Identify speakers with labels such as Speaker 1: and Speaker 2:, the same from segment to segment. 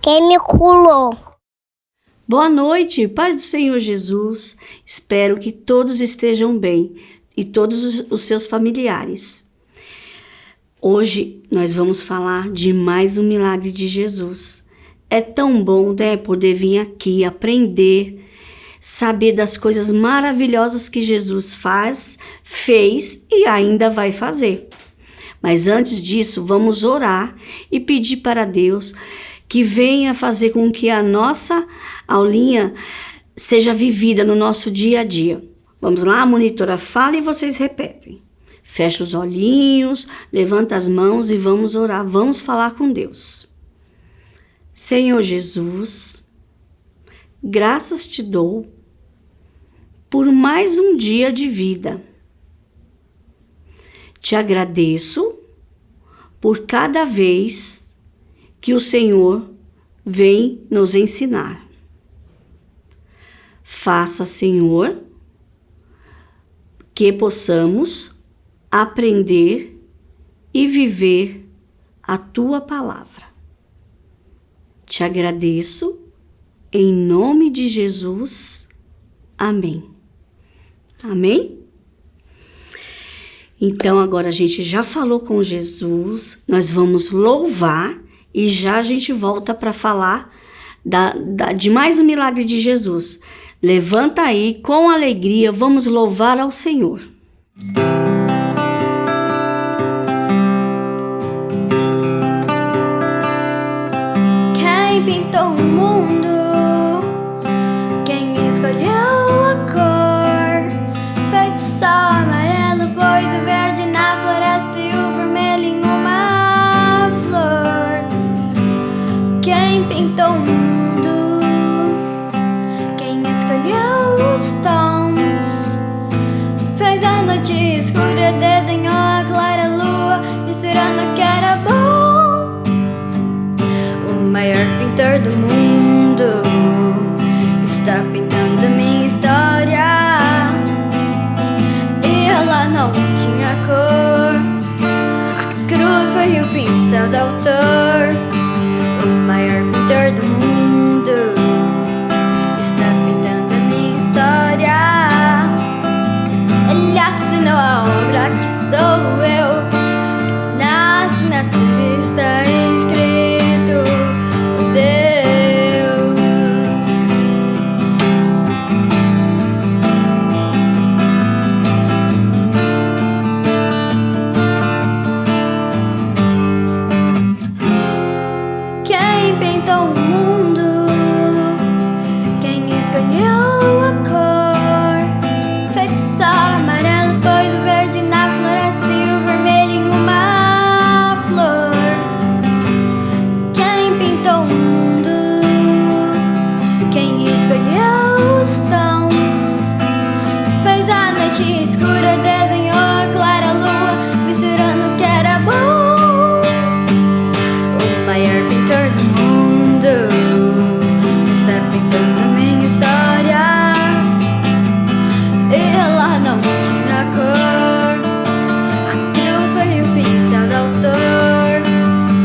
Speaker 1: Quem me curou?
Speaker 2: Boa noite, paz do Senhor Jesus. Espero que todos estejam bem e todos os seus familiares. Hoje nós vamos falar de mais um milagre de Jesus. É tão bom, né, poder vir aqui aprender, saber das coisas maravilhosas que Jesus fez e ainda vai fazer. Mas antes disso, vamos orar e pedir para Deus que venha fazer com que a nossa aulinha seja vivida no nosso dia a dia. Vamos lá, a monitora fala e vocês repetem. Fecha os olhinhos, levanta as mãos e vamos orar, vamos falar com Deus. Senhor Jesus, graças te dou por mais um dia de vida. Te agradeço por cada vez que o Senhor vem nos ensinar. Faça, Senhor, que possamos aprender e viver a Tua palavra. Te agradeço, em nome de Jesus. Amém. Amém? Então, agora a gente já falou com Jesus, nós vamos louvar e já a gente volta para falar de mais um milagre de Jesus. Levanta aí, com alegria, vamos louvar ao Senhor.
Speaker 3: Quem pintou o mundo? Quem escolheu a cor? Feitiço amarelo, pôs o verde na floresta e o vermelho em uma flor. Quem pintou o mundo? Quem escolheu os tons? Fez a noite escura, desenhou a clara lua, misturando o que era bom. O maior pintor do mundo está pintando minha história. E ela não tinha cor. A cruz foi o pincel do autor. O maior pintor do mundo está pintando minha história. Ele assinou a obra que sou eu. Na assinatura está escrito Deus. Quem pintou o mundo? Quem escolheu a cor? Feitiço amarelo, pôs o verde na floresta e o vermelho em uma flor. Quem pintou o mundo? Quem escolheu os tons? Fez a noite escura, desenhou a clara lua, misturando o que era bom. O maior pintor do mundo está pintando minha história. E ela não tinha cor. A cruz foi o pincel do autor.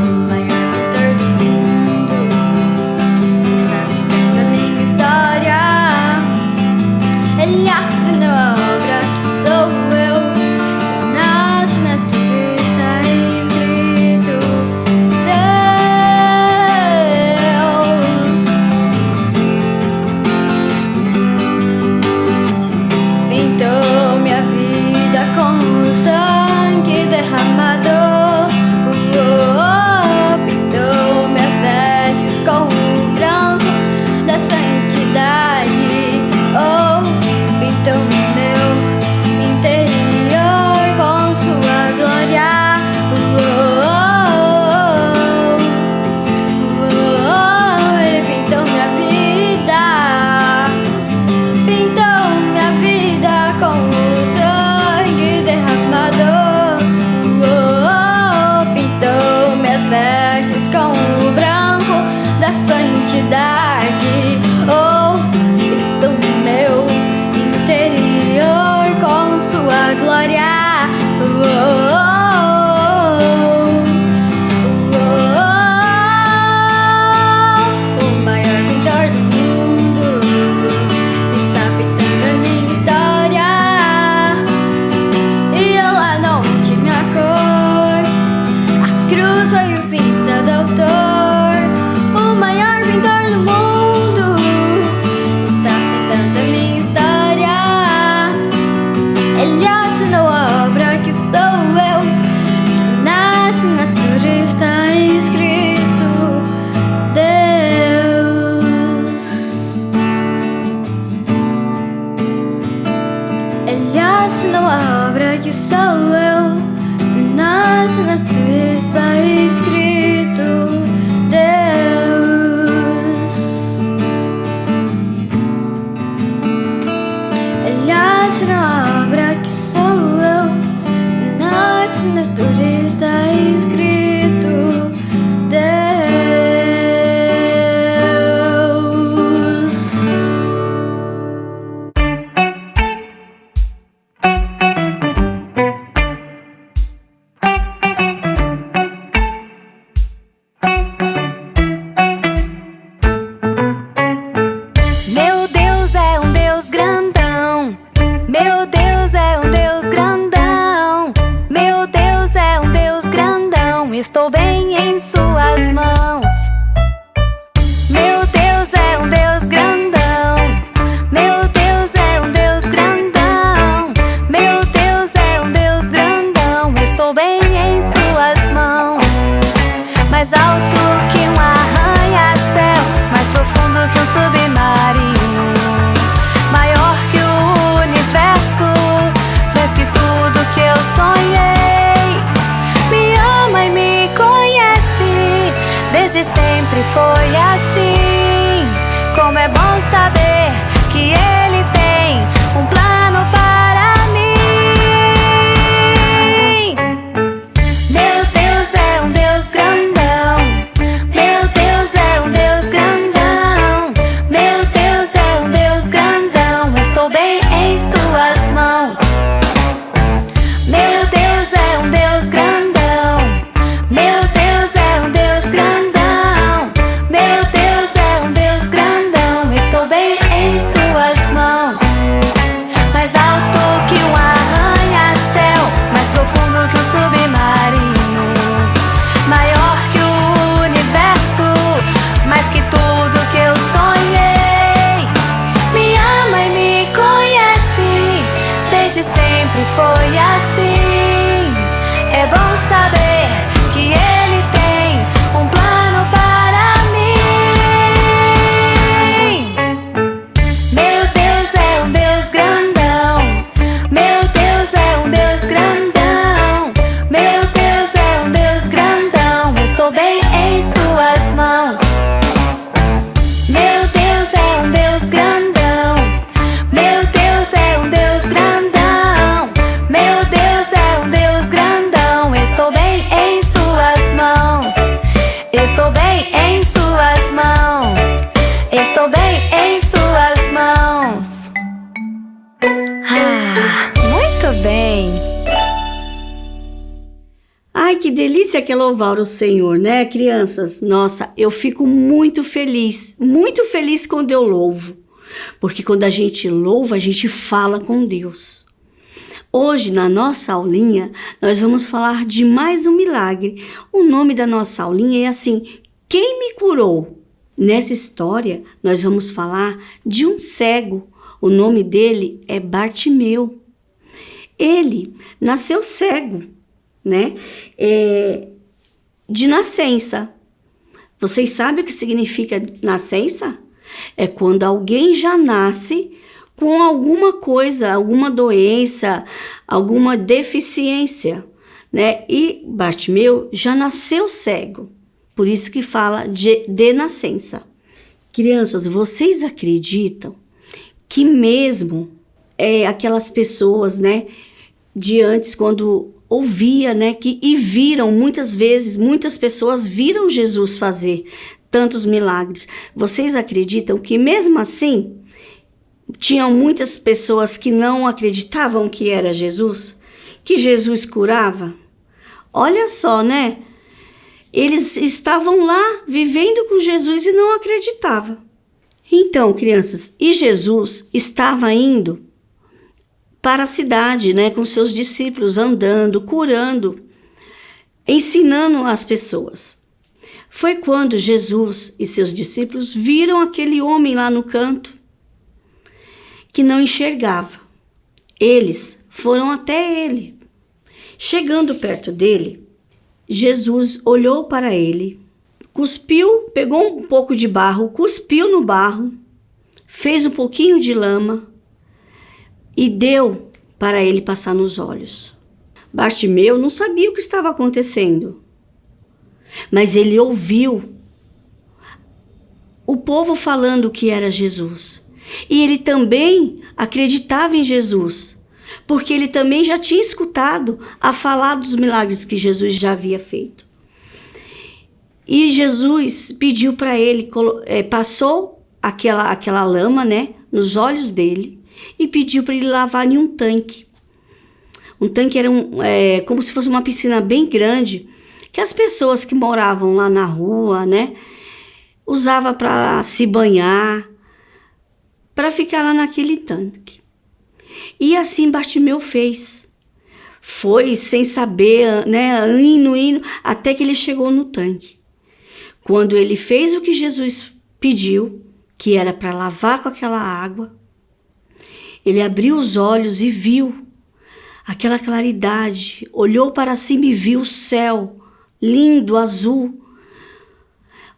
Speaker 3: O maior pintor do mundo está pintando minha história. Ele assinou a obra que sou eu. Na assinatura está escrito Deus. Pintou minha vida com o sangue derramado. Pintou minhas vestes com o branco da santidade. Pintou meu interior com sua glória. Ele pintou minha vida. Pintou minha vida com o sangue derramado. Pintou minhas vestes com o branco da santidade. Pintou meu interior com sua glória. eu, na assinatura está escrito Deus. Ele assina a obra que sou eu, na assinatura está escrito Deus.
Speaker 1: Meu Deus é um Deus grandão. Meu Deus é um Deus grandão. Meu Deus é um Deus grandão. Estou bem em suas mãos. Meu Deus é um Deus grandão. Meu Deus é um Deus grandão. Meu Deus é um Deus grandão. Estou bem em suas mãos. Mais alto que um arranha-céu, mais profundo que um submarino, maior que o universo, mais que tudo que eu sonhei. Me ama e me conhece, desde sempre foi assim. Como é bom saber que Ele tem um plano para mim. Meu Deus é um Deus grandão. Meu Deus é um Deus grandão. Meu Deus é um Deus grandão. Estou bem em suas mãos. Meu Deus é um Deus grandão. Meu Deus é um Deus grandão. Meu Deus é um Deus grandão. Estou bem em suas mãos. Mais alto que um arranha-céu, mais profundo que um submarino, maior que o universo, mais que tudo que eu sonhei. Me ama e me conhece, desde sempre foi assim. É bom saber que Ele tem um plano para mim. Meu Deus é um Deus grandão. Meu Deus é um Deus grandão. Meu Deus é um Deus grandão. Estou bem em suas mãos. Meu Deus é um Deus grandão. Meu Deus é um Deus grandão. Meu Deus é um Deus grandão. Estou bem em suas mãos. Estou bem em suas mãos. Estou bem em suas mãos. Muito bem.
Speaker 2: Ai, que delícia que é louvar o Senhor, né, crianças? Nossa, eu fico muito feliz quando eu louvo. Porque quando a gente louva, a gente fala com Deus. Hoje, na nossa aulinha, nós vamos falar de mais um milagre. O nome da nossa aulinha é assim: quem me curou? Nessa história, nós vamos falar de um cego. O nome dele é Bartimeu. Ele nasceu cego, né? De nascença. Vocês sabem o que significa nascença? É quando alguém já nasce com alguma coisa, alguma doença, alguma deficiência, né? E Bartimeu já nasceu cego. Por isso que fala de nascença. Crianças, vocês acreditam que mesmo aquelas pessoas, né, de antes, quando ouvia, né, e viram muitas vezes, muitas pessoas viram Jesus fazer tantos milagres. Vocês acreditam que mesmo assim tinham muitas pessoas que não acreditavam que era Jesus, que Jesus curava? Olha só, né? Eles estavam lá vivendo com Jesus e não acreditavam. Então, crianças, e Jesus estava indo para a cidade, né, com seus discípulos, andando, curando, ensinando as pessoas. Foi quando Jesus e seus discípulos viram aquele homem lá no canto que não enxergava. Eles foram até ele. Chegando perto dele, Jesus olhou para ele, cuspiu, pegou um pouco de barro, cuspiu no barro, fez um pouquinho de lama e deu para ele passar nos olhos. Bartimeu não sabia o que estava acontecendo, mas ele ouviu o povo falando que era Jesus. E ele também acreditava em Jesus, porque ele também já tinha escutado a falar dos milagres que Jesus já havia feito. E Jesus pediu para ele, passou aquela lama, né, nos olhos dele e pediu para ele lavar em um tanque. Um tanque era como se fosse uma piscina bem grande, que as pessoas que moravam lá na rua, né, usava para se banhar, para ficar lá naquele tanque. E assim Bartimeu fez. Foi sem saber, né, indo, até que ele chegou no tanque. Quando ele fez o que Jesus pediu, que era para lavar com aquela água, ele abriu os olhos e viu aquela claridade, olhou para cima e viu o céu lindo, azul.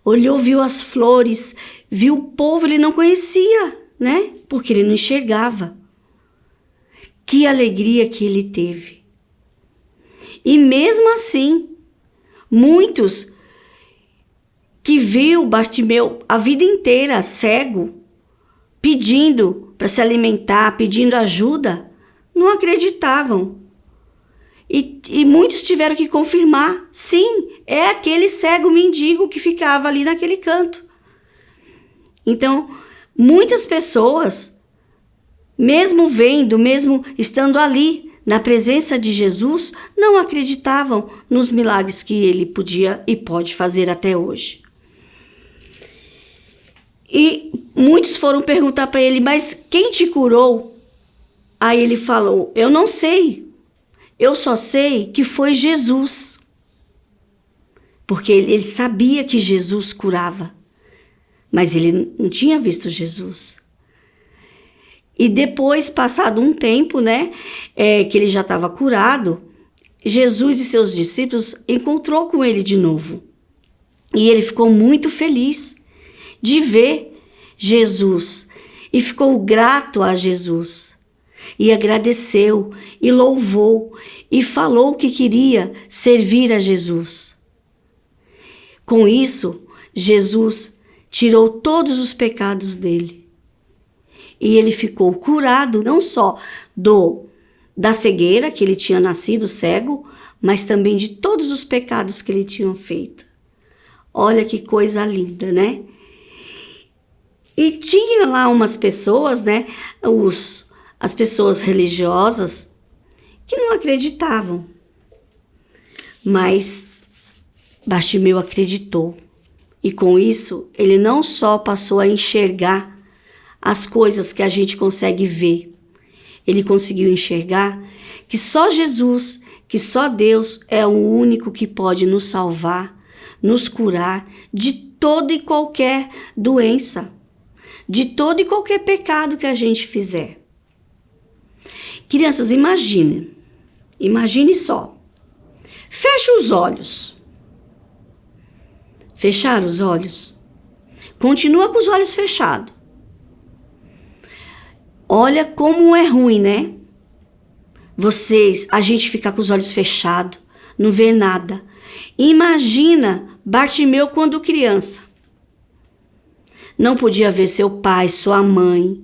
Speaker 2: Olhou, viu as flores, viu o povo, ele não conhecia, né? Porque ele não enxergava. Que alegria que ele teve. E mesmo assim, muitos que viu Bartimeu a vida inteira cego, pedindo para se alimentar, pedindo ajuda, não acreditavam. E muitos tiveram que confirmar, sim, é aquele cego mendigo que ficava ali naquele canto. Então, muitas pessoas, mesmo vendo, mesmo estando ali na presença de Jesus, não acreditavam nos milagres que ele podia e pode fazer até hoje. E muitos foram perguntar para ele, mas quem te curou? Aí ele falou, eu não sei. Eu só sei que foi Jesus. Porque ele sabia que Jesus curava. Mas ele não tinha visto Jesus. E depois, passado um tempo, né, que ele já estava curado, Jesus e seus discípulos encontrou com ele de novo. E ele ficou muito feliz de ver Jesus. E ficou grato a Jesus. E agradeceu, e louvou, e falou que queria servir a Jesus. Com isso, Jesus tirou todos os pecados dele. E ele ficou curado não só da cegueira, que ele tinha nascido cego, mas também de todos os pecados que ele tinha feito. Olha que coisa linda, né? E tinha lá umas pessoas, né? As pessoas religiosas que não acreditavam. Mas Bartimeu acreditou. E com isso, ele não só passou a enxergar as coisas que a gente consegue ver. Ele conseguiu enxergar que só Jesus, que só Deus é o único que pode nos salvar, nos curar de toda e qualquer doença, de todo e qualquer pecado que a gente fizer. Crianças, imagine só. Feche os olhos. Fechar os olhos. Continua com os olhos fechados. Olha como é ruim, né? A gente ficar com os olhos fechados, não ver nada. Imagina Bartimeu quando criança. Não podia ver seu pai, sua mãe.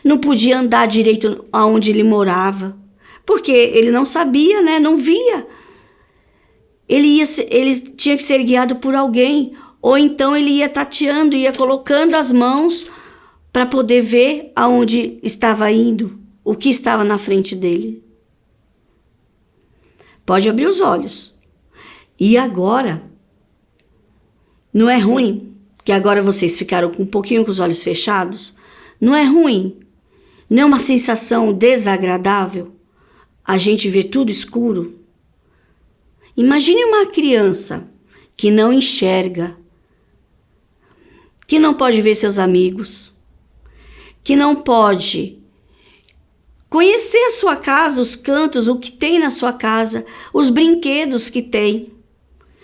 Speaker 2: Não podia andar direito aonde ele morava. Porque ele não sabia, né? Não via. Ele tinha que ser guiado por alguém. Ou então ele ia tateando, ia colocando as mãos para poder ver aonde estava indo, o que estava na frente dele. Pode abrir os olhos. E agora, não é ruim, que agora vocês ficaram com um pouquinho com os olhos fechados? Não é ruim? Não é uma sensação desagradável? A gente vê tudo escuro? Imagine uma criança que não enxerga, que não pode ver seus amigos, que não pode conhecer a sua casa, os cantos, o que tem na sua casa, os brinquedos que tem.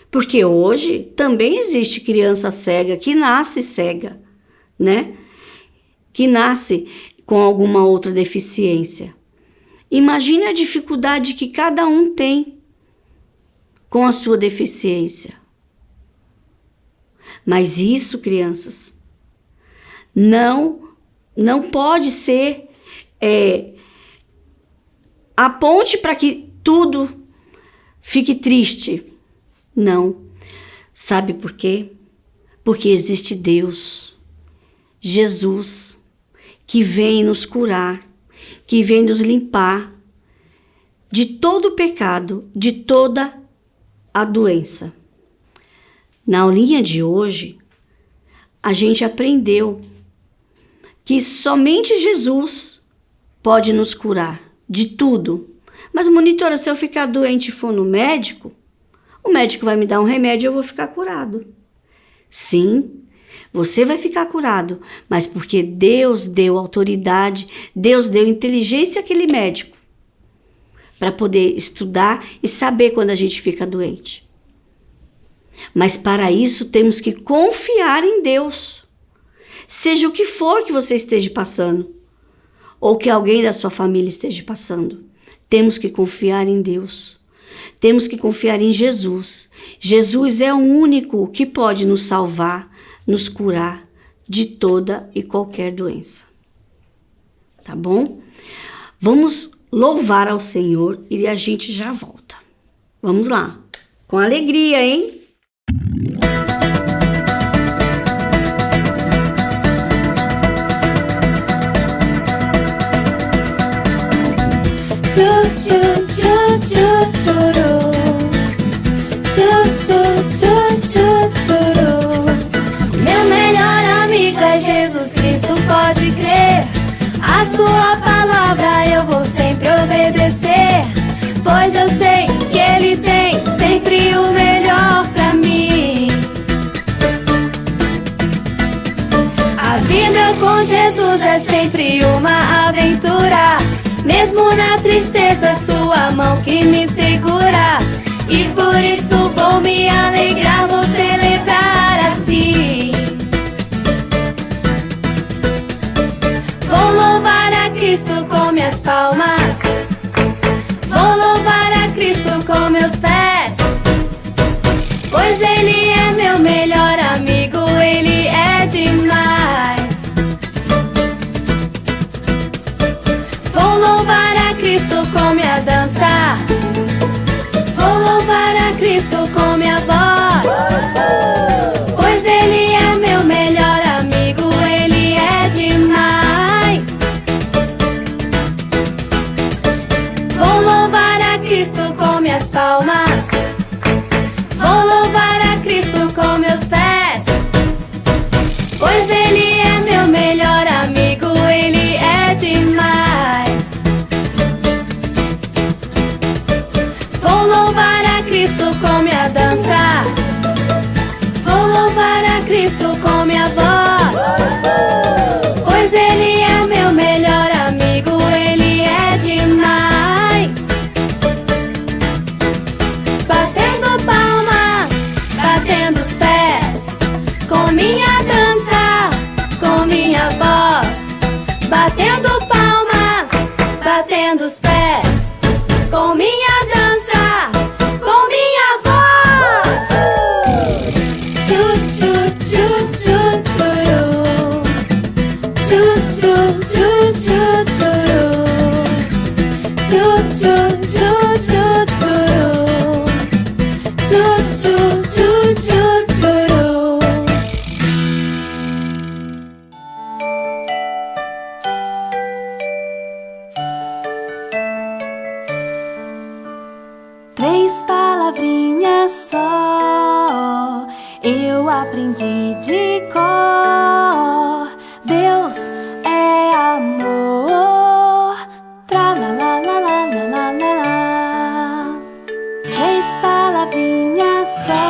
Speaker 2: Porque hoje também existe criança cega, que nasce cega, né? Que nasce com alguma outra deficiência. Imagine a dificuldade que cada um tem com a sua deficiência. Mas isso, crianças, não pode ser a ponte para que tudo fique triste. Não. Sabe por quê? Porque existe Deus, Jesus, que vem nos curar, que vem nos limpar de todo o pecado, de toda a doença. Na aulinha de hoje, a gente aprendeu que somente Jesus pode nos curar de tudo. Mas, monitora, se eu ficar doente e for no médico, o médico vai me dar um remédio e eu vou ficar curado. Sim, você vai ficar curado, mas porque Deus deu autoridade, Deus deu inteligência àquele médico para poder estudar e saber quando a gente fica doente. Mas para isso temos que confiar em Deus. Seja o que for que você esteja passando, ou que alguém da sua família esteja passando, temos que confiar em Deus. Temos que confiar em Jesus. Jesus é o único que pode nos salvar, nos curar de toda e qualquer doença. Tá bom? Vamos louvar ao Senhor e a gente já volta. Vamos lá. Com alegria, hein?
Speaker 1: Meu melhor amigo é Jesus Cristo, pode crer. A sua palavra eu vou sempre obedecer, pois eu sei que Ele tem sempre o melhor pra mim. A vida com Jesus é sempre uma aventura, mesmo na tristeza, sua mão que me segura. E por isso vou me alegrar, vou celebrar assim. Vou louvar a Cristo com minhas palmas, vou louvar a Cristo com meus pés, pois Ele é meu melhor amigo, Ele é demais. Vou louvar a Cristo com minha dança, vou louvar a Cristo com minha voz, pois Ele é meu melhor amigo, Ele é demais. Vou louvar a Cristo com minhas palmas, vou louvar a Cristo com meus pés, pois Ele é meu melhor amigo, Ele é demais. Vou louvar a Cristo com minha dança, vou louvar a Cristo com minha voz, pois Ele é meu melhor amigo, Ele é demais. Batendo palmas, batendo os pés, com minha dança, com minha voz. Batendo palmas, batendo os pés, com minha dança, com minha voz. Tchu, tchu, tchu, tchu, tchuru. Tchu, tchu, tchu, tchu, tchuru. Tchu, tchu, tchu, tchu, tchuru. Tchu, tchu, tchu, tchu, tchuru. Três palavrinhas só eu aprendi de cor. Deus é amor. Tra la la la la la la la la. Três palavrinhas só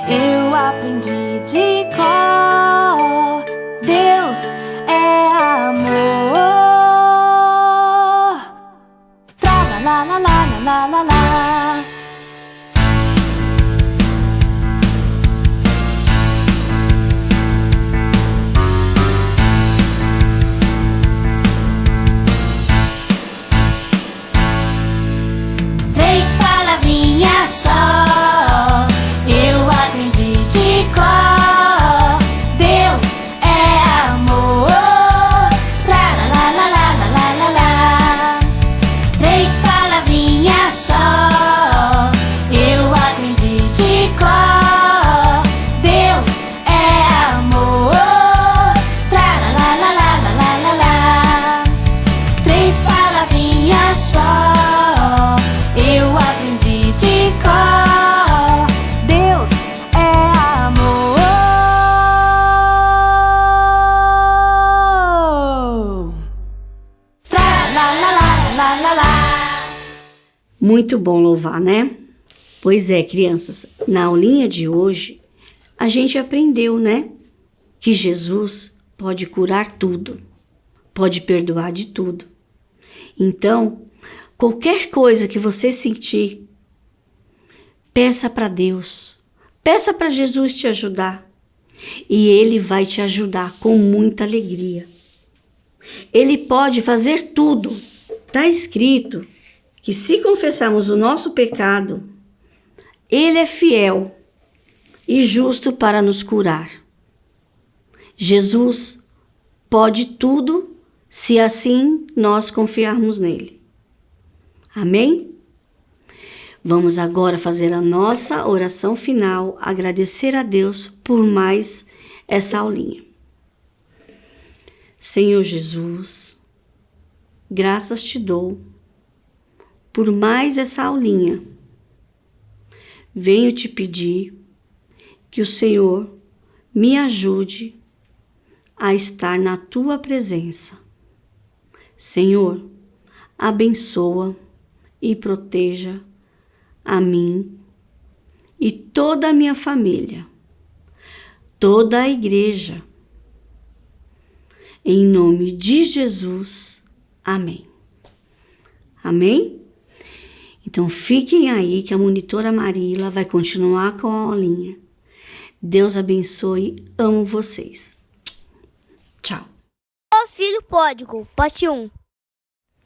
Speaker 1: eu aprendi de cor. Deus é amor. Tra la la la la la la la.
Speaker 2: muito bom louvar, né? Pois é, crianças, na aulinha de hoje, a gente aprendeu, né? Que Jesus pode curar tudo, pode perdoar de tudo. Então, qualquer coisa que você sentir, peça para Deus, peça para Jesus te ajudar. E Ele vai te ajudar com muita alegria. Ele pode fazer tudo. Está escrito que se confessarmos o nosso pecado, Ele é fiel e justo para nos curar. Jesus pode tudo se assim nós confiarmos nele. Amém? Vamos agora fazer a nossa oração final, agradecer a Deus por mais essa aulinha. Senhor Jesus, graças te dou por mais essa aulinha. Venho te pedir que o Senhor me ajude a estar na tua presença. Senhor, abençoa e proteja a mim e toda a minha família, toda a igreja. Em nome de Jesus, amém. Amém? Então fiquem aí que a monitora Marila vai continuar com a aulinha. Deus abençoe, amo vocês. Tchau.
Speaker 3: O Filho Pródigo, parte 1.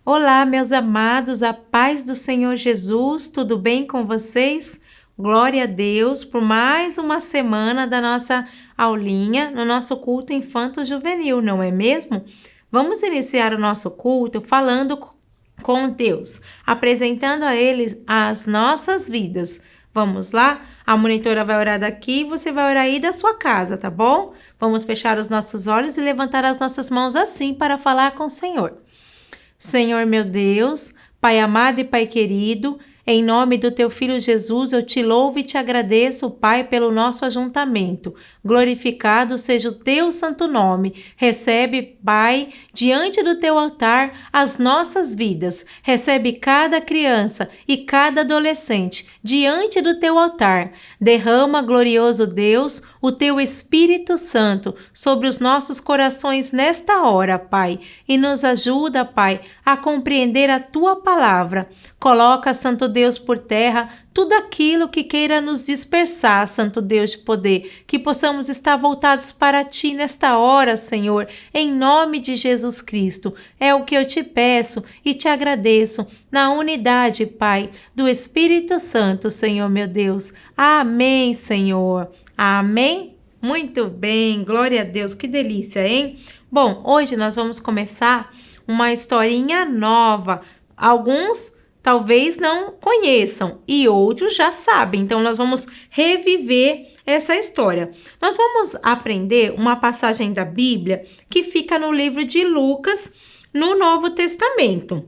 Speaker 4: Olá, meus amados, a paz do Senhor Jesus, tudo bem com vocês? Glória a Deus por mais uma semana da nossa aulinha no nosso culto infanto-juvenil, não é mesmo? Vamos iniciar o nosso culto falando com Deus, apresentando a Ele as nossas vidas. Vamos lá? A monitora vai orar daqui e você vai orar aí da sua casa, tá bom? Vamos fechar os nossos olhos e levantar as nossas mãos assim para falar com o Senhor. Senhor meu Deus, Pai amado e Pai querido, em nome do Teu Filho Jesus, eu te louvo e te agradeço, Pai, pelo nosso ajuntamento. Glorificado seja o Teu santo nome. Recebe, Pai, diante do Teu altar as nossas vidas. Recebe cada criança e cada adolescente diante do Teu altar. Derrama, glorioso Deus, o Teu Espírito Santo sobre os nossos corações nesta hora, Pai, e nos ajuda, Pai, a compreender a Tua palavra. Coloca, Santo Deus, por terra tudo aquilo que queira nos dispersar, Santo Deus de poder, que possamos estar voltados para Ti nesta hora, Senhor, em nome de Jesus Cristo. É o que eu te peço e te agradeço, na unidade, Pai, do Espírito Santo, Senhor meu Deus. Amém, Senhor. Amém? Muito bem, glória a Deus, que delícia, hein? Bom, hoje nós vamos começar uma historinha nova. Alguns talvez não conheçam e outros já sabem, então nós vamos reviver essa história. Nós vamos aprender uma passagem da Bíblia que fica no livro de Lucas, no Novo Testamento.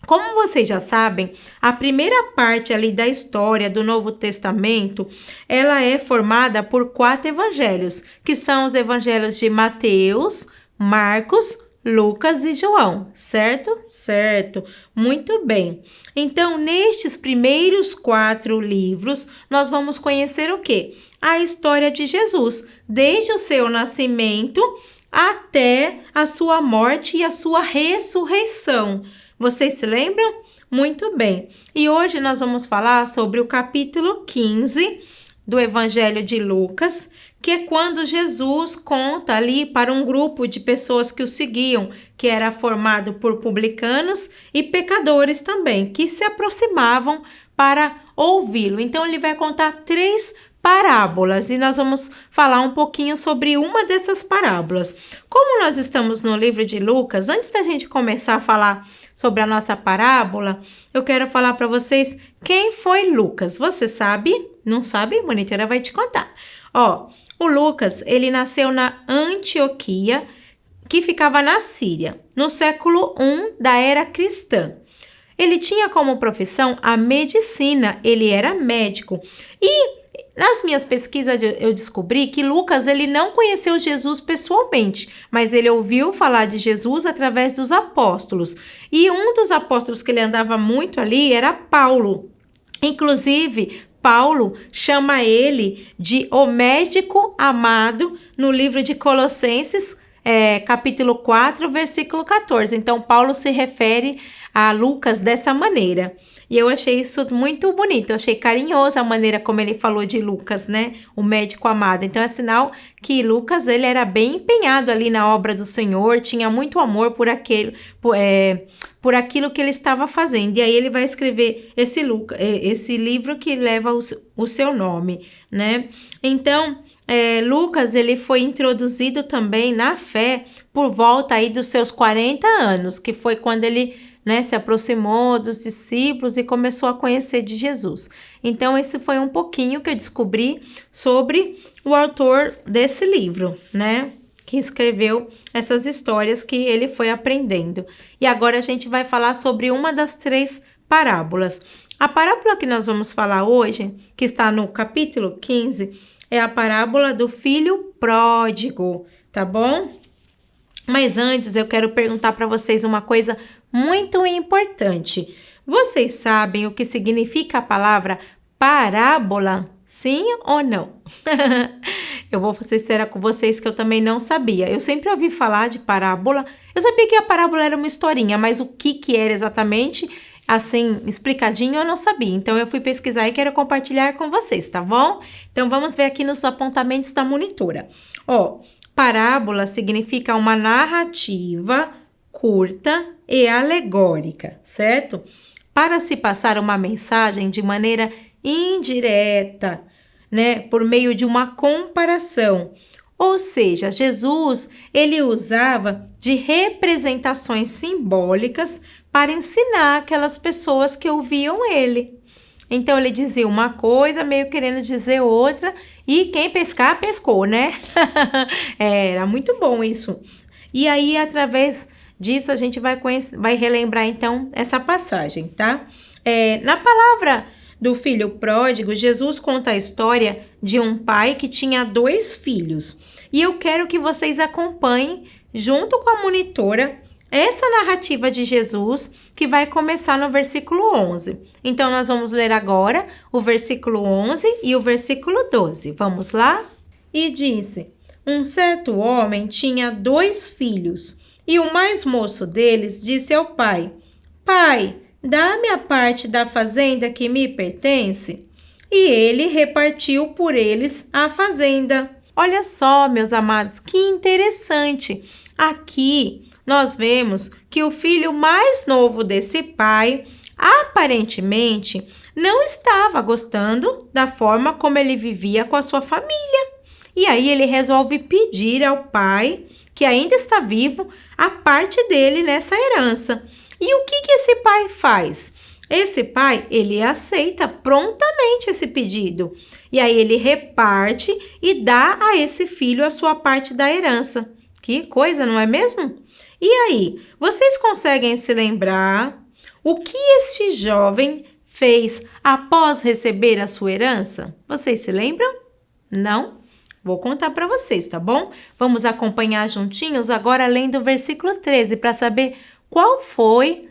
Speaker 4: Como vocês já sabem, a primeira parte ali da história do Novo Testamento, ela é formada por 4 evangelhos, que são os evangelhos de Mateus, Marcos, Lucas e João, certo? Certo, muito bem. Então, nestes primeiros 4 livros, nós vamos conhecer o quê? A história de Jesus, desde o seu nascimento até a sua morte e a sua ressurreição. Vocês se lembram? Muito bem. E hoje nós vamos falar sobre o capítulo 15 do Evangelho de Lucas, que é quando Jesus conta ali para um grupo de pessoas que o seguiam, que era formado por publicanos e pecadores também, que se aproximavam para ouvi-lo. Então, ele vai contar 3 parábolas e nós vamos falar um pouquinho sobre uma dessas parábolas. Como nós estamos no livro de Lucas, antes da gente começar a falar sobre a nossa parábola, eu quero falar para vocês quem foi Lucas. Você sabe? Não sabe? A monitora vai te contar. O Lucas, ele nasceu na Antioquia, que ficava na Síria, no século I da era cristã. Ele tinha como profissão a medicina, ele era médico. E Nas minhas pesquisas eu descobri que Lucas ele não conheceu Jesus pessoalmente, mas ele ouviu falar de Jesus através dos apóstolos. E um dos apóstolos que ele andava muito ali era Paulo. Inclusive, Paulo chama ele de o médico amado no livro de Colossenses, capítulo 4, versículo 14. Então, Paulo se refere a Lucas dessa maneira. E eu achei isso muito bonito, eu achei carinhoso a maneira como ele falou de Lucas, né? O médico amado. Então é sinal que Lucas, ele era bem empenhado ali na obra do Senhor, tinha muito amor por aquilo que ele estava fazendo. E aí ele vai escrever esse livro que leva o seu nome, né? Então, Lucas, ele foi introduzido também na fé por volta aí dos seus 40 anos, que foi quando ele se aproximou dos discípulos e começou a conhecer de Jesus. Então, esse foi um pouquinho que eu descobri sobre o autor desse livro, né? Que escreveu essas histórias que ele foi aprendendo. E agora a gente vai falar sobre uma das 3 parábolas. A parábola que nós vamos falar hoje, que está no capítulo 15, é a parábola do filho pródigo, tá bom? Mas antes eu quero perguntar para vocês uma coisa muito importante. Vocês sabem o que significa a palavra parábola? Sim ou não? Eu vou ser sincera com vocês que eu também não sabia. Eu sempre ouvi falar de parábola. Eu sabia que a parábola era uma historinha, mas o que era exatamente, assim, explicadinho, eu não sabia. Então, eu fui pesquisar e quero compartilhar com vocês, tá bom? Então, vamos ver aqui nos apontamentos da monitora. Parábola significa uma narrativa curta e alegórica, certo? Para se passar uma mensagem de maneira indireta, né? Por meio de uma comparação. Ou seja, Jesus, ele usava de representações simbólicas para ensinar aquelas pessoas que ouviam ele. Então, ele dizia uma coisa, meio querendo dizer outra, e quem pescar, pescou, né? Era muito bom isso. E aí, através disso, a gente vai relembrar, então, essa passagem, tá? Na palavra do filho pródigo, Jesus conta a história de um pai que tinha 2 filhos. E eu quero que vocês acompanhem, junto com a monitora, essa narrativa de Jesus, que vai começar no versículo 11. Então, nós vamos ler agora o versículo 11 e o versículo 12. Vamos lá? E disse: um certo homem tinha 2 filhos, e o mais moço deles disse ao pai: Pai, dá-me a parte da fazenda que me pertence. E ele repartiu por eles a fazenda. Olha só, meus amados, que interessante. Aqui nós vemos que o filho mais novo desse pai, aparentemente, não estava gostando da forma como ele vivia com a sua família. E aí ele resolve pedir ao pai, que ainda está vivo, a parte dele nessa herança. E o que esse pai faz? Esse pai, ele aceita prontamente esse pedido. E aí ele reparte e dá a esse filho a sua parte da herança. Que coisa, não é mesmo? E aí, vocês conseguem se lembrar o que este jovem fez após receber a sua herança? Vocês se lembram? Não? Vou contar para vocês, tá bom? Vamos acompanhar juntinhos agora lendo o versículo 13 para saber qual foi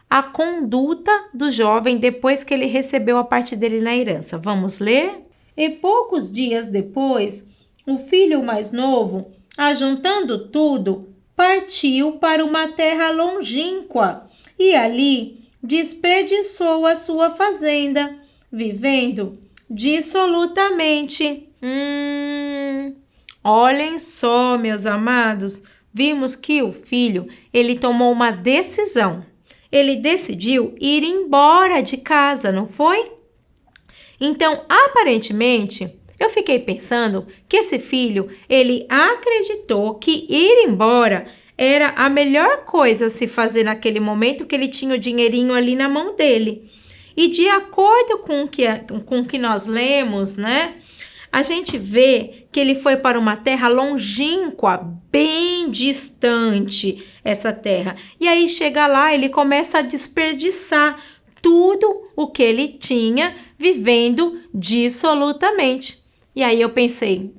Speaker 4: a conduta do jovem depois que ele recebeu a parte dele na herança. Vamos ler? E poucos dias depois, o filho mais novo, ajuntando tudo, partiu para uma terra longínqua e ali desperdiçou a sua fazenda, vivendo dissolutamente. Olhem só, meus amados, vimos que o filho, ele tomou uma decisão. Ele decidiu ir embora de casa, não foi? Então, aparentemente, eu fiquei pensando que esse filho, ele acreditou que ir embora era a melhor coisa a se fazer naquele momento que ele tinha o dinheirinho ali na mão dele. E de acordo com o que nós lemos, né? A gente vê que ele foi para uma terra longínqua, bem distante, essa terra. E aí chega lá, ele começa a desperdiçar tudo o que ele tinha vivendo dissolutamente. E aí eu pensei,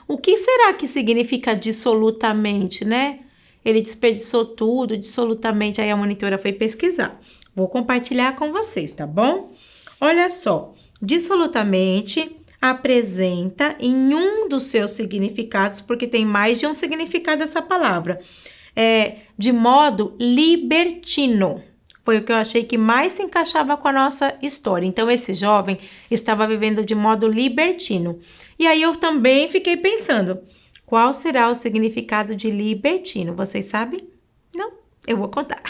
Speaker 4: o que será que significa dissolutamente, né? Ele desperdiçou tudo dissolutamente. Aí a monitora foi pesquisar. Vou compartilhar com vocês, tá bom? Olha só, dissolutamente apresenta em um dos seus significados, porque tem mais de um significado essa palavra, de modo libertino. Foi o que eu achei que mais se encaixava com a nossa história. Então, esse jovem estava vivendo de modo libertino. E aí eu também fiquei pensando, qual será o significado de libertino? Vocês sabem? Não, eu vou contar.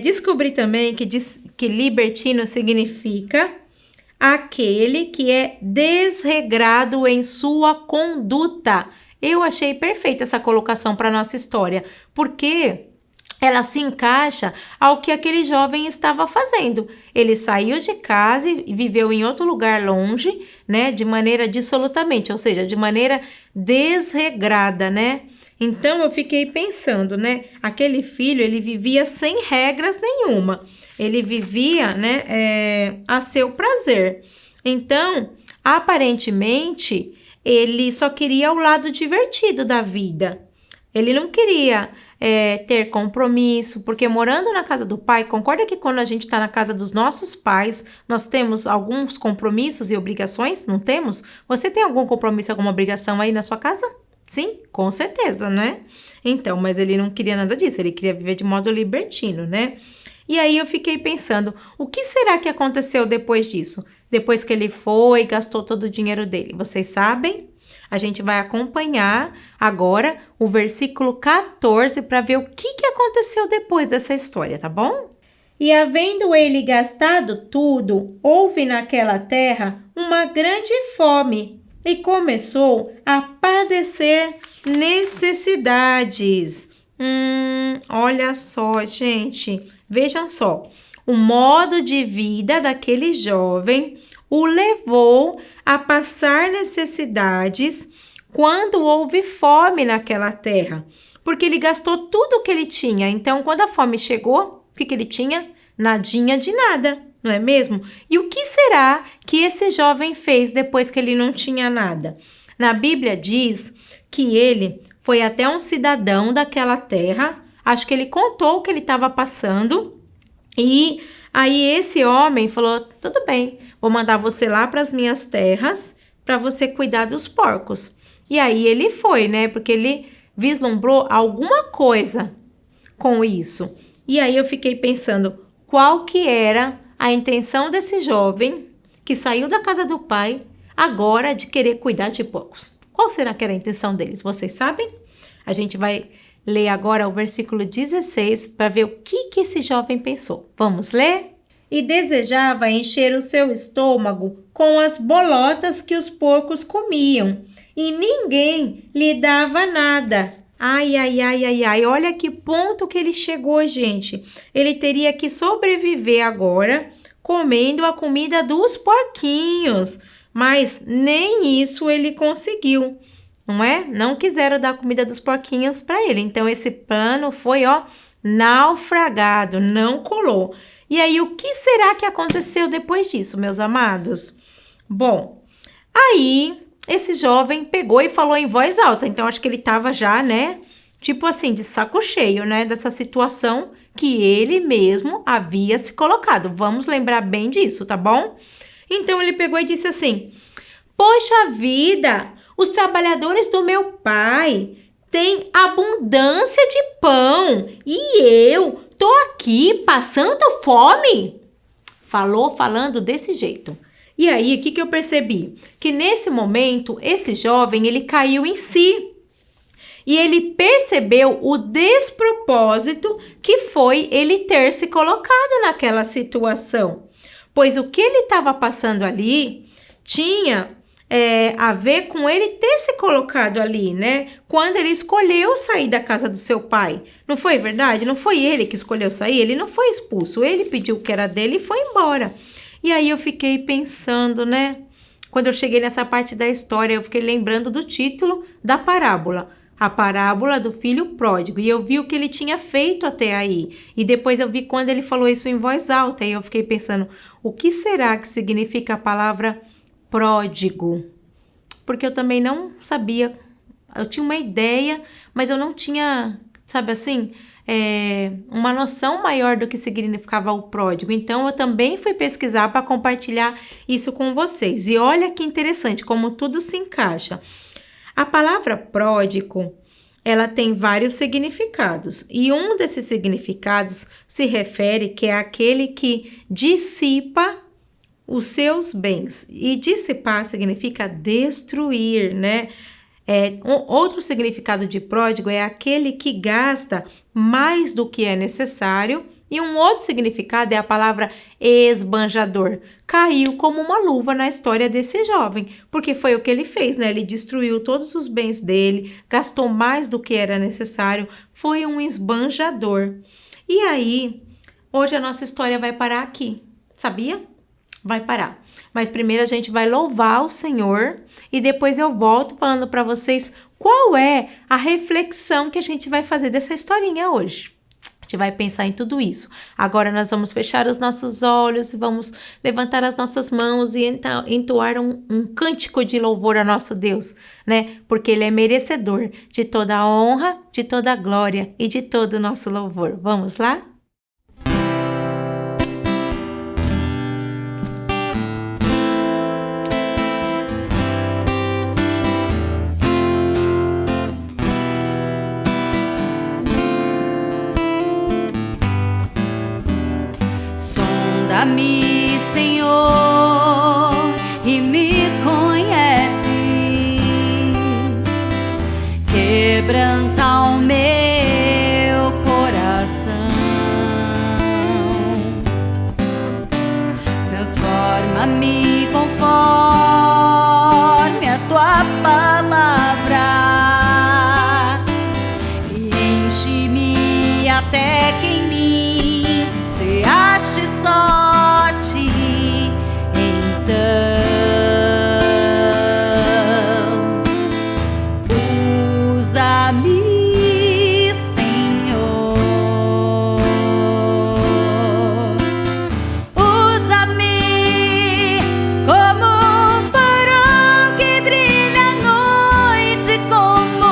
Speaker 4: Descobri também que libertino significa aquele que é desregrado em sua conduta. Eu achei perfeita essa colocação para a nossa história, porque ela se encaixa ao que aquele jovem estava fazendo. Ele saiu de casa e viveu em outro lugar longe, né, de maneira dissolutamente, ou seja, de maneira desregrada, né? Então, eu fiquei pensando, né, aquele filho, ele vivia sem regras nenhuma. Ele vivia, né, a seu prazer. Então, aparentemente, ele só queria o lado divertido da vida. Ele não queria ter compromisso, porque morando na casa do pai, concorda que quando a gente está na casa dos nossos pais, nós temos alguns compromissos e obrigações? Não temos? Você tem algum compromisso, alguma obrigação aí na sua casa? Sim, com certeza, né? Então, mas ele não queria nada disso, ele queria viver de modo libertino, né? E aí eu fiquei pensando, o que será que aconteceu depois disso? Depois que ele foi e gastou todo o dinheiro dele, vocês sabem? A gente vai acompanhar agora o versículo 14 para ver o que aconteceu depois dessa história, tá bom? E havendo ele gastado tudo, houve naquela terra uma grande fome e começou a padecer necessidades. Olha só, gente, vejam só, o modo de vida daquele jovem o levou a passar necessidades quando houve fome naquela terra, porque ele gastou tudo o que ele tinha. Então, quando a fome chegou, o que ele tinha? Nadinha de nada, não é mesmo? E o que será que esse jovem fez depois que ele não tinha nada? Na Bíblia diz que ele foi até um cidadão daquela terra, acho que ele contou o que ele estava passando, e aí esse homem falou, tudo bem, vou mandar você lá para as minhas terras para você cuidar dos porcos. E aí ele foi, né? Porque ele vislumbrou alguma coisa com isso. E aí eu fiquei pensando, qual que era a intenção desse jovem que saiu da casa do pai agora de querer cuidar de porcos? Qual será que era a intenção deles? Vocês sabem? A gente vai ler agora o versículo 16 para ver o que esse jovem pensou. Vamos ler? E desejava encher o seu estômago com as bolotas que os porcos comiam, e ninguém lhe dava nada. Ai, olha que ponto que ele chegou, gente. Ele teria que sobreviver agora comendo a comida dos porquinhos, mas nem isso ele conseguiu, não é? Não quiseram dar a comida dos porquinhos para ele, então esse plano foi, naufragado, não colou. E aí, o que será que aconteceu depois disso, meus amados? Bom, aí esse jovem pegou e falou em voz alta. Então, acho que ele estava já, né, tipo assim, de saco cheio, né, dessa situação que ele mesmo havia se colocado. Vamos lembrar bem disso, tá bom? Então, ele pegou e disse assim, poxa vida, os trabalhadores do meu pai têm abundância de pão e eu tô aqui passando fome. Falando desse jeito. E aí, o que eu percebi? Que nesse momento, esse jovem, ele caiu em si. E ele percebeu o despropósito que foi ele ter se colocado naquela situação. Pois o que ele estava passando ali tinha a ver com ele ter se colocado ali, né? Quando ele escolheu sair da casa do seu pai. Não foi verdade? Não foi ele que escolheu sair? Ele não foi expulso. Ele pediu o que era dele e foi embora. E aí eu fiquei pensando, né? Quando eu cheguei nessa parte da história, eu fiquei lembrando do título da parábola. a parábola do filho pródigo, e eu vi o que ele tinha feito até aí, e depois eu vi quando ele falou isso em voz alta, e eu fiquei pensando, o que será que significa a palavra pródigo? Porque eu também não sabia, eu tinha uma ideia, mas eu não tinha, sabe assim, uma noção maior do que significava o pródigo. Então eu também fui pesquisar para compartilhar isso com vocês. E olha que interessante como tudo se encaixa. A palavra pródigo, ela tem vários significados. E um desses significados se refere que é aquele que dissipa os seus bens. E dissipar significa destruir, né? Outro significado de pródigo é aquele que gasta mais do que é necessário. E um outro significado é a palavra esbanjador. Caiu como uma luva na história desse jovem, porque foi o que ele fez, né? Ele destruiu todos os bens dele, gastou mais do que era necessário, foi um esbanjador. E aí, hoje a nossa história vai parar aqui, sabia? Vai parar. Mas primeiro a gente vai louvar o Senhor e depois eu volto falando para vocês qual é a reflexão que a gente vai fazer dessa historinha hoje. A gente vai pensar em tudo isso. Agora nós vamos fechar os nossos olhos e vamos levantar as nossas mãos e entoar um cântico de louvor a nosso Deus, né? Porque Ele é merecedor de toda a honra, de toda a glória e de todo o nosso louvor. Vamos lá?
Speaker 2: Sonda-me, Senhor, e me conhece. Quebranta o meu coração. Transforma-me conforme a tua palavra e enche-me até que em mim se ache só ti. Então usa-me, Senhor, usa-me como um farol que brilha à noite, como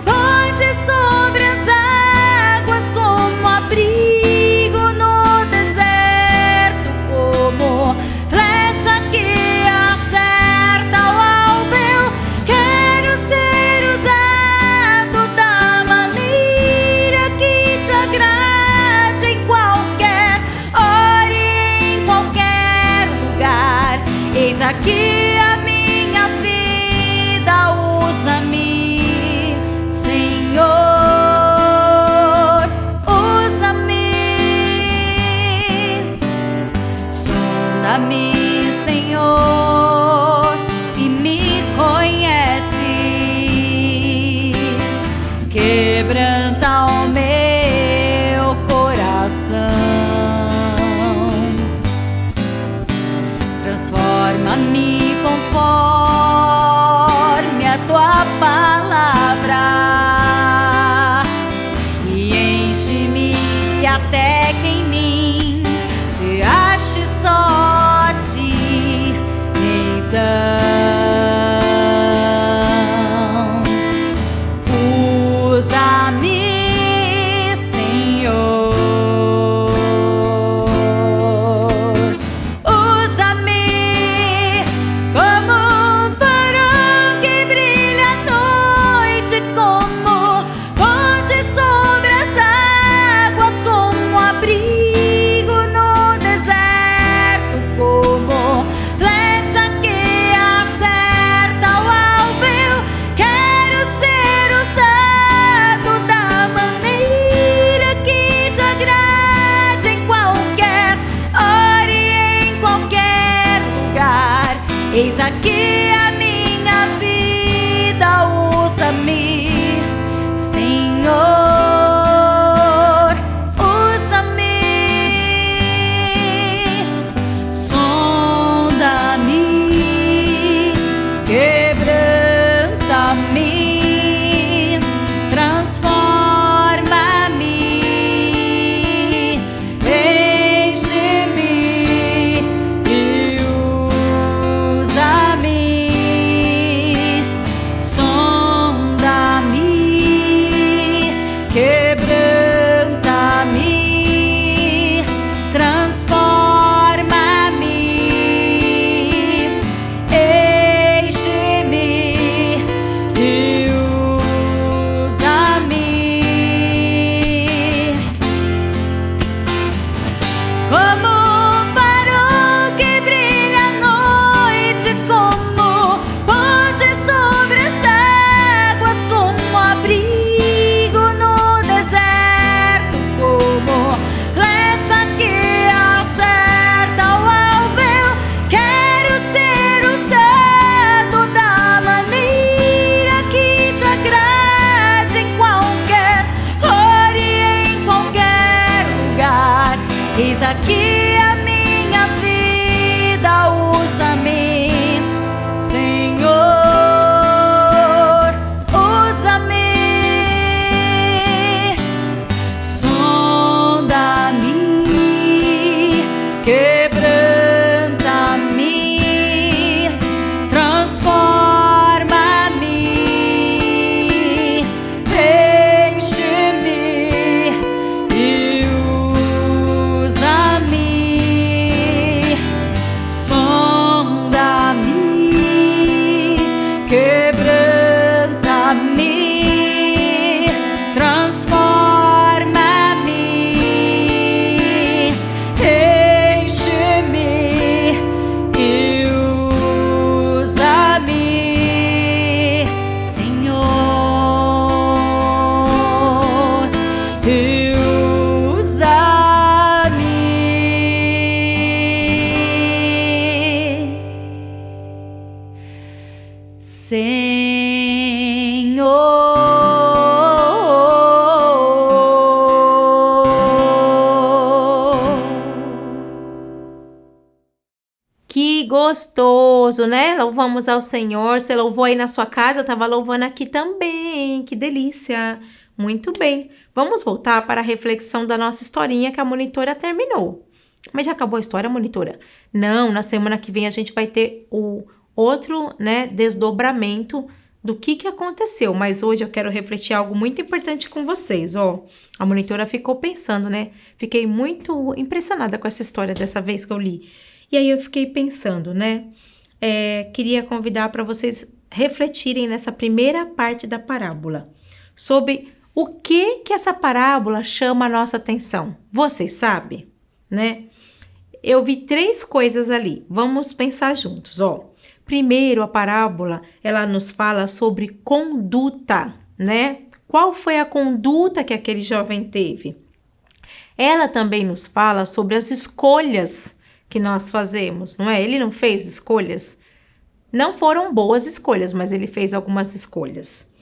Speaker 2: ponte sobre as águas, como abrigo no deserto, como flecha que acerta o alvo. Eu quero ser usado da maneira que te agrade, em qualquer hora e em qualquer lugar. Eis aqui a minha vida, usa-me, Senhor, usa-me. Sonda-me, Senhor, e me conheces. Quebranta o meu coração. Transforma-me conforme a tua palavra e enche-me até que em mim se ache só ti. Então usa-me, Senhor, usa-me como um farol que brilha à noite, como ponte sobre as águas, como abrigo no deserto, como flecha que acerta o alvo. Eu quero ser usado da maneira que te agrade, em qualquer hora e em qualquer lugar. Eis aqui a minha vida, usa-me, Senhor, usa-me. Sonda-me, quebranta-me,
Speaker 4: Que gostoso, né? Louvamos ao Senhor. Você louvou aí na sua casa? Eu estava louvando aqui também. Que delícia! Muito bem. Vamos voltar para a reflexão da nossa historinha que a monitora terminou. Mas já acabou a história, monitora? Não, na semana que vem a gente vai ter o outro, né, desdobramento do que aconteceu. Mas hoje eu quero refletir algo muito importante com vocês, ó. A monitora ficou pensando, né? Fiquei muito impressionada com essa história dessa vez que eu li. E aí eu fiquei pensando, né? Queria convidar para vocês refletirem nessa primeira parte da parábola sobre o que essa parábola chama a nossa atenção. Vocês sabem, né? Eu vi 3 coisas ali. Vamos pensar juntos, ó. Primeiro, a parábola, ela nos fala sobre conduta, né? Qual foi a conduta que aquele jovem teve? Ela também nos fala sobre as escolhas que nós fazemos, não é? Ele não fez escolhas. Não foram boas escolhas, mas ele fez algumas escolhas.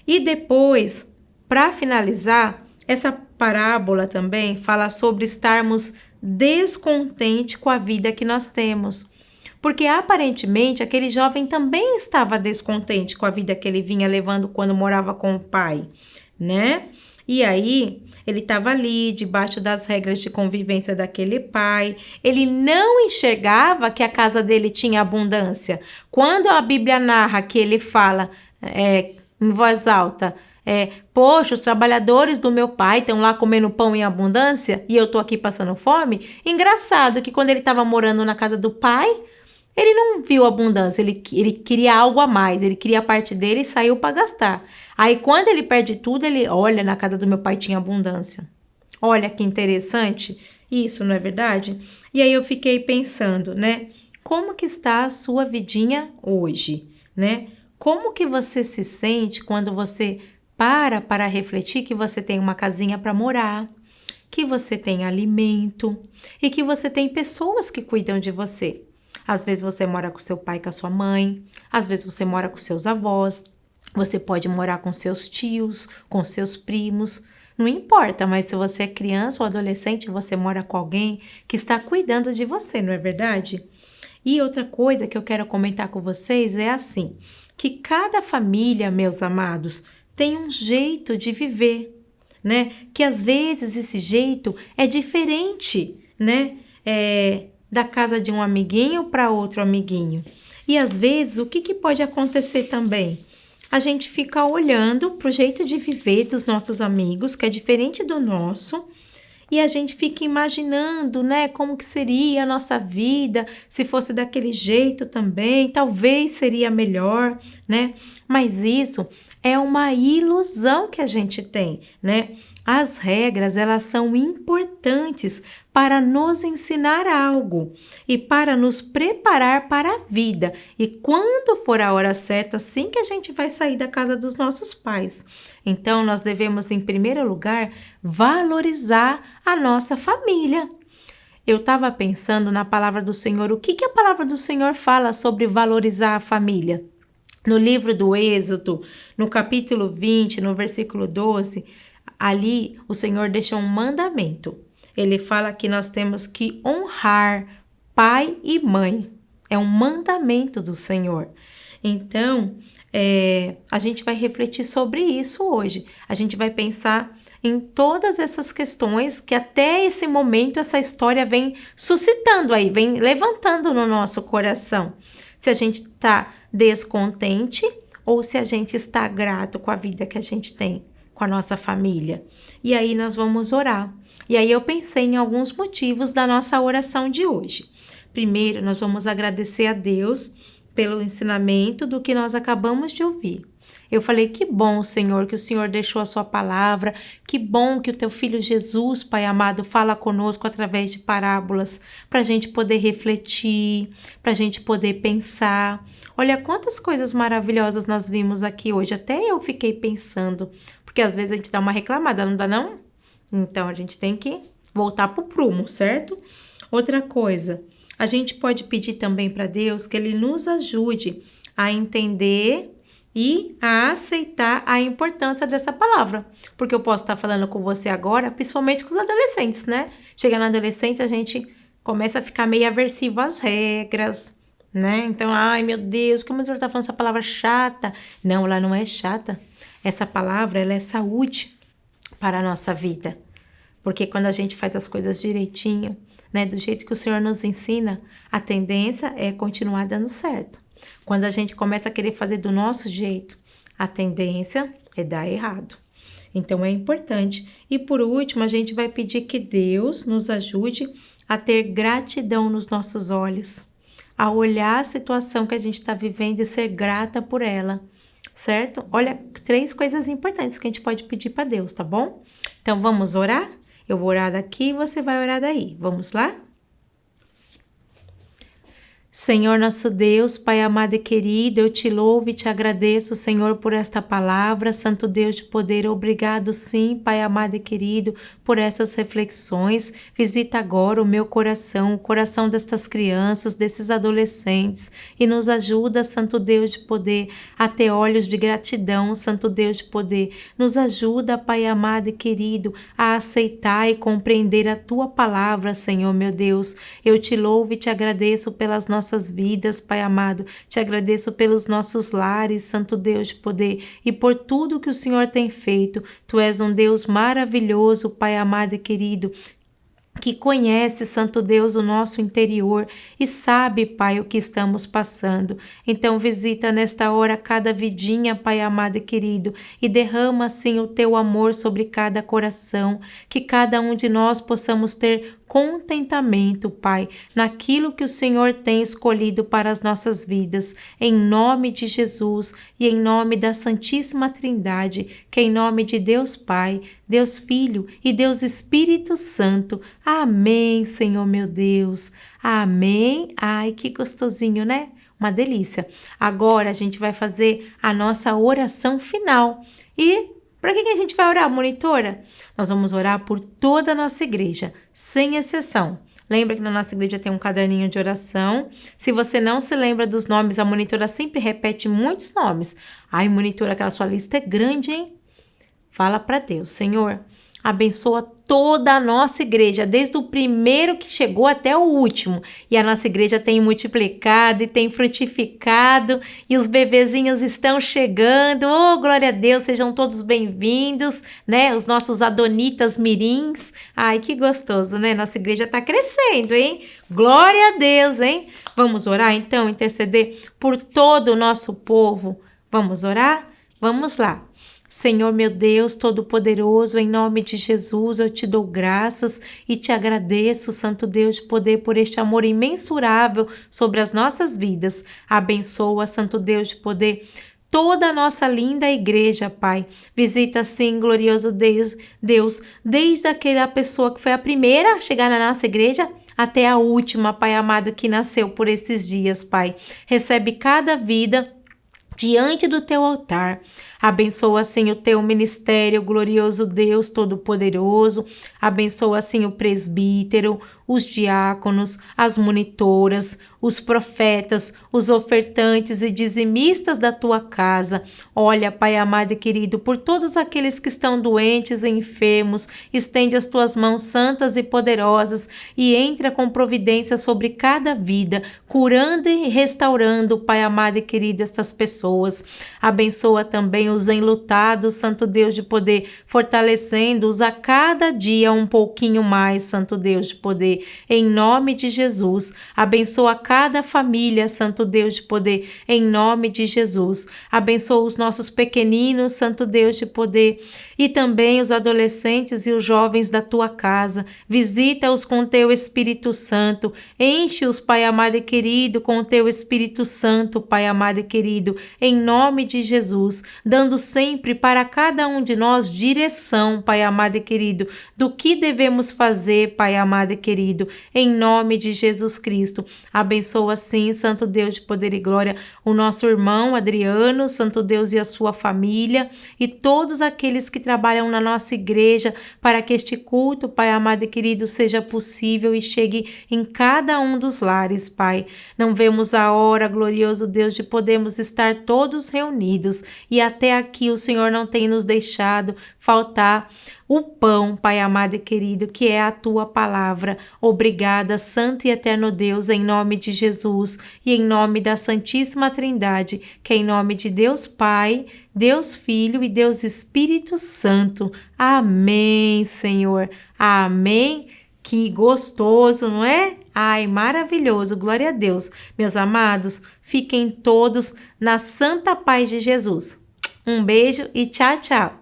Speaker 4: E depois, para finalizar, essa parábola também fala sobre estarmos descontentes com a vida que nós temos. Porque aparentemente aquele jovem também estava descontente com a vida que ele vinha levando quando morava com o pai, né? E aí, ele estava ali, debaixo das regras de convivência daquele pai. Ele não enxergava que a casa dele tinha abundância. Quando a Bíblia narra que ele fala em voz alta, poxa, os trabalhadores do meu pai estão lá comendo pão em abundância e eu tô aqui passando fome. Engraçado que quando ele estava morando na casa do pai, ele não viu abundância, ele queria algo a mais, ele queria a parte dele e saiu para gastar. Aí quando ele perde tudo, ele olha, na casa do meu pai tinha abundância. Olha que interessante isso, não é verdade? E aí eu fiquei pensando, né? Como que está a sua vidinha hoje, né? Como que você se sente quando você para refletir que você tem uma casinha para morar, que você tem alimento e que você tem pessoas que cuidam de você? Às vezes você mora com seu pai e com a sua mãe, às vezes você mora com seus avós, você pode morar com seus tios, com seus primos, não importa, mas se você é criança ou adolescente, você mora com alguém que está cuidando de você, não é verdade? E outra coisa que eu quero comentar com vocês é assim, que cada família, meus amados, tem um jeito de viver, né? Que às vezes esse jeito é diferente, né? Da casa de um amiguinho para outro amiguinho. E às vezes, o que pode acontecer também? A gente fica olhando para o jeito de viver dos nossos amigos, que é diferente do nosso, e a gente fica imaginando, né, como que seria a nossa vida se fosse daquele jeito também, talvez seria melhor, né? Mas isso é uma ilusão que a gente tem, né? As regras, elas são importantes para nos ensinar algo e para nos preparar para a vida. E quando for a hora certa, assim que a gente vai sair da casa dos nossos pais. Então, nós devemos, em primeiro lugar, valorizar a nossa família. Eu estava pensando na palavra do Senhor. O que a palavra do Senhor fala sobre valorizar a família? No livro do Êxodo, no capítulo 20, no versículo 12, ali o Senhor deixa um mandamento. Ele fala que nós temos que honrar pai e mãe. É um mandamento do Senhor. Então, a gente vai refletir sobre isso hoje. A gente vai pensar em todas essas questões que até esse momento essa história vem suscitando aí, vem levantando no nosso coração. Se a gente está descontente ou se a gente está grato com a vida que a gente tem, com a nossa família. E aí nós vamos orar. E aí eu pensei em alguns motivos da nossa oração de hoje. Primeiro, nós vamos agradecer a Deus pelo ensinamento do que nós acabamos de ouvir. Eu falei, que bom, Senhor, que o Senhor deixou a sua palavra, que bom que o teu Filho Jesus, Pai amado, fala conosco através de parábolas, para a gente poder refletir, para a gente poder pensar. Olha quantas coisas maravilhosas nós vimos aqui hoje, até eu fiquei pensando, porque às vezes a gente dá uma reclamada, não dá não? Então a gente tem que voltar pro prumo, certo? Outra coisa, a gente pode pedir também para Deus que Ele nos ajude a entender e a aceitar a importância dessa palavra. Porque eu posso estar falando com você agora, principalmente com os adolescentes, né? Chega na adolescência, a gente começa a ficar meio aversivo às regras, né? Então, ai meu Deus, como o senhor tá falando essa palavra chata? Não, ela não é chata. Essa palavra, ela é saúde para a nossa vida. Porque quando a gente faz as coisas direitinho, né, do jeito que o Senhor nos ensina, a tendência é continuar dando certo. Quando a gente começa a querer fazer do nosso jeito, a tendência é dar errado. Então é importante. E por último, a gente vai pedir que Deus nos ajude a ter gratidão nos nossos olhos, a olhar a situação que a gente está vivendo e ser grata por ela, certo? Olha, 3 coisas importantes que a gente pode pedir para Deus, tá bom? Então vamos orar? Eu vou orar daqui e você vai orar daí. Vamos lá? Senhor nosso Deus, Pai amado e querido, eu te louvo e te agradeço, Senhor, por esta palavra. Santo Deus de poder, obrigado sim, Pai amado e querido, por essas reflexões. Visita agora o meu coração, o coração destas crianças, desses adolescentes, e nos ajuda, Santo Deus de poder, a ter olhos de gratidão, Santo Deus de poder. Nos ajuda, Pai amado e querido, a aceitar e compreender a Tua palavra, Senhor meu Deus. Eu te louvo e te agradeço pelas nossas vidas, Pai amado. Te agradeço pelos nossos lares, Santo Deus de poder, e por tudo que o Senhor tem feito. Tu és um Deus maravilhoso, Pai amado e querido, que conhece, Santo Deus, o nosso interior e sabe, Pai, o que estamos passando. Então visita nesta hora cada vidinha, Pai amado e querido, e derrama assim o Teu amor sobre cada coração, que cada um de nós possamos ter contentamento, Pai, naquilo que o Senhor tem escolhido para as nossas vidas, em nome de Jesus e em nome da Santíssima Trindade, que é em nome de Deus Pai, Deus Filho e Deus Espírito Santo. Amém, Senhor meu Deus. Amém. Ai, que gostosinho, né? Uma delícia. Agora a gente vai fazer a nossa oração final. E para que a gente vai orar, monitora? Nós vamos orar por toda a nossa igreja, sem exceção. Lembra que na nossa igreja tem um caderninho de oração. Se você não se lembra dos nomes, a monitora sempre repete muitos nomes. Ai, monitora, aquela sua lista é grande, hein? Fala para Deus, Senhor, abençoa toda a nossa igreja, desde o primeiro que chegou até o último. E a nossa igreja tem multiplicado e tem frutificado, e os bebezinhos estão chegando. Oh, glória a Deus, sejam todos bem-vindos, né? Os nossos adonitas mirins. Ai, que gostoso, né? Nossa igreja está crescendo, hein? Glória a Deus, hein? Vamos orar, então, interceder por todo o nosso povo. Vamos orar? Vamos lá. Senhor meu Deus Todo-Poderoso, em nome de Jesus, eu te dou graças e te agradeço, Santo Deus de poder, por este amor imensurável sobre as nossas vidas. Abençoa, Santo Deus de poder, toda a nossa linda igreja, Pai. Visita, sim, glorioso Deus, desde aquela pessoa que foi a primeira a chegar na nossa igreja, até a última, Pai amado, que nasceu por esses dias, Pai. Recebe cada vida diante do teu altar. Abençoa assim o teu ministério, glorioso Deus Todo-Poderoso. Abençoa assim o presbítero, os diáconos, as monitoras, os profetas, os ofertantes e dizimistas da tua casa. Olha, Pai amado e querido, por todos aqueles que estão doentes e enfermos, estende as tuas mãos santas e poderosas e entra com providência sobre cada vida, curando e restaurando, Pai amado e querido, estas pessoas. Abençoa também os enlutados, Santo Deus de poder, fortalecendo-os a cada dia um pouquinho mais, Santo Deus de poder, em nome de Jesus. Abençoa cada família, Santo Deus de poder, em nome de Jesus. Abençoa os nossos pequeninos, Santo Deus de poder, e também os adolescentes e os jovens da tua casa. Visita-os com teu Espírito Santo, enche-os, Pai amado e querido, com teu Espírito Santo, Pai amado e querido, em nome de Jesus, dando dando sempre para cada um de nós direção, Pai amado e querido, do que devemos fazer, Pai amado e querido, em nome de Jesus Cristo. Abençoa, sim, Santo Deus de poder e glória, o nosso irmão Adriano, Santo Deus, e a sua família, e todos aqueles que trabalham na nossa igreja, para que este culto, Pai amado e querido, seja possível e chegue em cada um dos lares, Pai. Não vemos a hora, glorioso Deus, de podermos estar todos reunidos, e até aqui o Senhor não tem nos deixado faltar o pão, Pai amado e querido, que é a tua palavra. Obrigada, Santo e Eterno Deus, em nome de Jesus e em nome da Santíssima Trindade, que é em nome de Deus Pai, Deus Filho e Deus Espírito Santo. Amém, Senhor. Amém. Que gostoso, não é? Ai, maravilhoso, glória a Deus. Meus amados, fiquem todos na santa paz de Jesus. Um beijo e tchau, tchau.